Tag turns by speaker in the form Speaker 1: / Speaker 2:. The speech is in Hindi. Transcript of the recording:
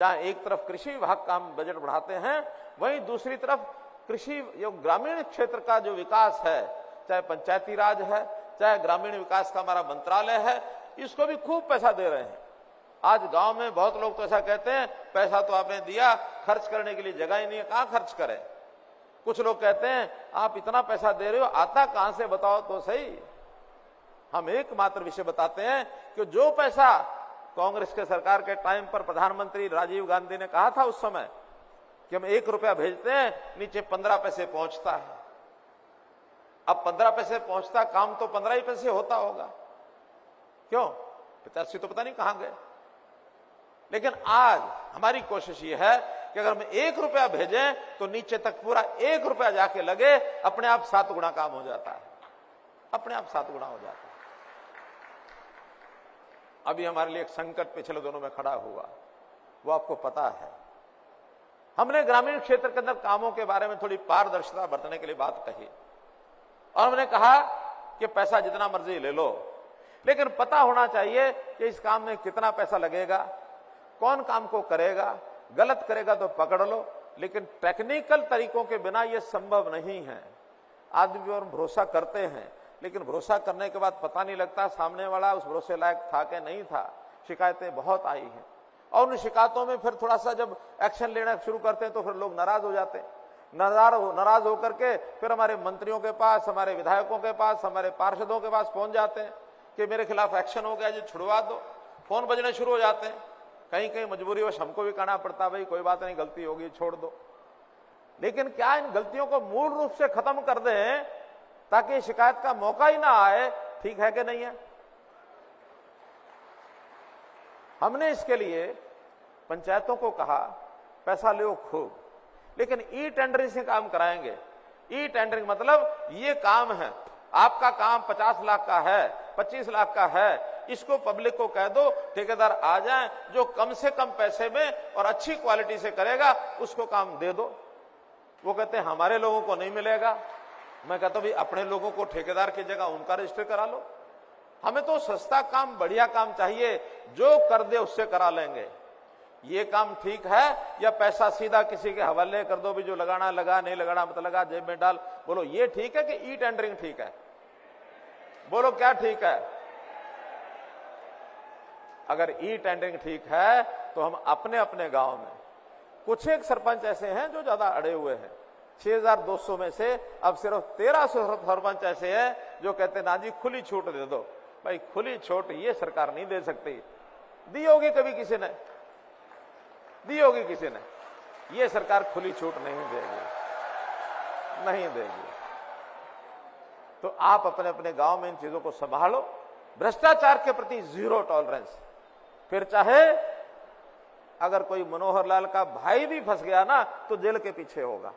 Speaker 1: जहां एक तरफ कृषि विभाग का हम बजट बढ़ाते हैं, वहीं दूसरी तरफ कृषि जो ग्रामीण क्षेत्र का जो विकास है, चाहे पंचायती राज है, चाहे ग्रामीण विकास का हमारा मंत्रालय है, इसको भी खूब पैसा दे रहे हैं। आज गांव में बहुत लोग तो ऐसा कहते हैं, पैसा तो आपने दिया, खर्च करने के लिए जगह ही नहीं है, कहां खर्च करें। कुछ लोग कहते हैं आप इतना पैसा दे रहे हो, आता कहां से बताओ तो सही। हम एकमात्र विषय बताते हैं कि जो पैसा कांग्रेस के सरकार के टाइम पर प्रधानमंत्री राजीव गांधी ने कहा था उस समय कि हम 1 रुपया भेजते हैं, नीचे 15 पैसे पहुंचता है। अब 15 पैसे पहुंचता, काम तो 15 ही पैसे होता होगा, क्यों 85 तो पता नहीं कहां गए। लेकिन आज हमारी कोशिश ये है कि अगर हम 1 रुपया भेजें तो नीचे तक पूरा 1 रुपया जाके लगे, अपने आप 7 गुना काम हो जाता है, अपने आप 7 गुना हो जाता है। अभी हमारे लिए एक संकट पिछले दिनों में खड़ा हुआ, वो आपको पता है। हमने ग्रामीण क्षेत्र के अंदर कामों के बारे में थोड़ी पारदर्शिता बरतने के लिए बात कही और हमने कहा कि पैसा जितना मर्जी ले लो, लेकिन पता होना चाहिए कि इस काम में कितना पैसा लगेगा, कौन काम को करेगा, गलत करेगा तो पकड़ लो, लेकिन टेक्निकल तरीकों के बिना यह संभव नहीं है। आदमी पर भरोसा करते हैं, लेकिन भरोसा करने के बाद पता नहीं लगता सामने वाला उस भरोसे लायक था कि नहीं था। शिकायतें बहुत आई हैं और उन शिकायतों में फिर थोड़ा सा जब एक्शन लेना शुरू करते हैं तो फिर लोग नाराज हो जाते हैं। नाराज होकर के फिर हमारे मंत्रियों के पास, हमारे विधायकों के पास, हमारे पार्षदों के पास पहुंच जाते हैं कि मेरे खिलाफ एक्शन हो गया जी, छुड़वा दो। फोन बजने शुरू हो जाते हैं, कहीं कहीं मजबूरीवश हमको भी कहना पड़ता, भाई कोई बात नहीं, गलती होगी, छोड़ दो। लेकिन क्या इन गलतियों को मूल रूप से खत्म कर दें ताकि शिकायत का मौका ही ना आए, ठीक है कि नहीं है। हमने इसके लिए पंचायतों को कहा पैसा लो खूब, लेकिन ई टेंडरिंग से काम कराएंगे। ई टेंडरिंग मतलब ये काम है, आपका काम 50 लाख का है, 25 लाख का है, इसको पब्लिक को कह दो, ठेकेदार आ जाए, जो कम से कम पैसे में और अच्छी क्वालिटी से करेगा उसको काम दे दो। वो कहते हैं हमारे लोगों को नहीं मिलेगा। मैं कहता हूं भाई अपने लोगों को ठेकेदार की जगह उनका रजिस्टर करा लो। हमें तो सस्ता काम, बढ़िया काम चाहिए, जो कर दे उससे करा लेंगे। ये काम ठीक है या पैसा सीधा किसी के हवाले कर दो, भी जो लगाना लगा, नहीं लगाना मत लगा, जेब में डाल। बोलो ये ठीक है कि ई टेंडरिंग ठीक है? बोलो क्या ठीक है? अगर ई टेंडरिंग ठीक है तो हम अपने अपने गांव में, कुछ एक सरपंच ऐसे हैं जो ज्यादा अड़े हुए हैं, 6200 में से अब सिर्फ 1300 सरपंच ऐसे हैं जो कहते ना जी खुली छूट दे दो। भाई खुली छूट ये सरकार नहीं दे सकती। दी होगी कभी किसी ने? दी होगी किसी ने? ये सरकार खुली छूट नहीं देगी, नहीं देगी। तो आप अपने अपने गांव में इन चीजों को संभालो। भ्रष्टाचार के प्रति 0 टॉलरेंस। फिर चाहे अगर कोई मनोहर लाल का भाई भी फंस गया ना तो जेल के पीछे होगा।